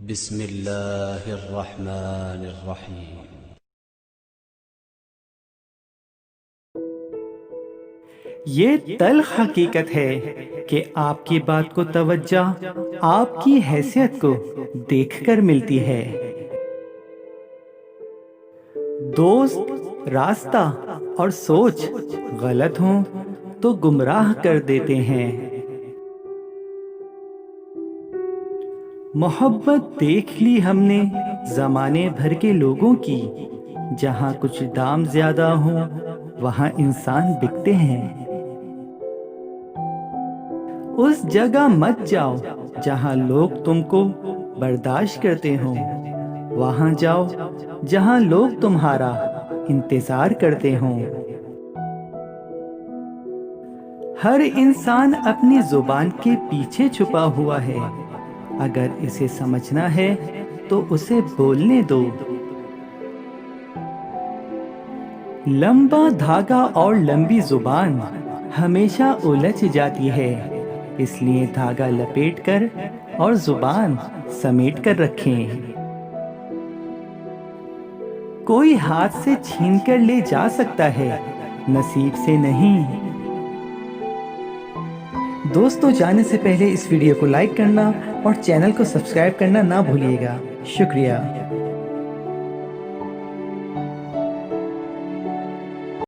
بسم اللہ الرحمن الرحیم۔ یہ تلخ حقیقت ہے کہ آپ کی بات کو توجہ آپ کی حیثیت کو دیکھ کر ملتی ہے۔ دوست راستہ اور سوچ غلط ہوں تو گمراہ کر دیتے ہیں۔ محبت دیکھ لی ہم نے زمانے بھر کے لوگوں کی، جہاں کچھ دام زیادہ ہوں وہاں انسان بکتے ہیں۔ اس جگہ مت جاؤ جہاں لوگ تم کو برداشت کرتے ہوں، وہاں جاؤ جہاں لوگ تمہارا انتظار کرتے ہوں۔ ہر انسان اپنی زبان کے پیچھے چھپا ہوا ہے، اگر اسے سمجھنا ہے تو اسے بولنے دو۔ لمبا دھاگا اور لمبی زبان ہمیشہ الجھ جاتی ہے، اس لیے دھاگا لپیٹ کر اور زبان سمیٹ کر رکھیں۔ کوئی ہاتھ سے چھین کر لے جا سکتا ہے، نصیب سے نہیں۔ دوستو، جانے سے پہلے اس ویڈیو کو لائک کرنا اور چینل کو سبسکرائب کرنا نہ بھولیے گا۔ شکریہ۔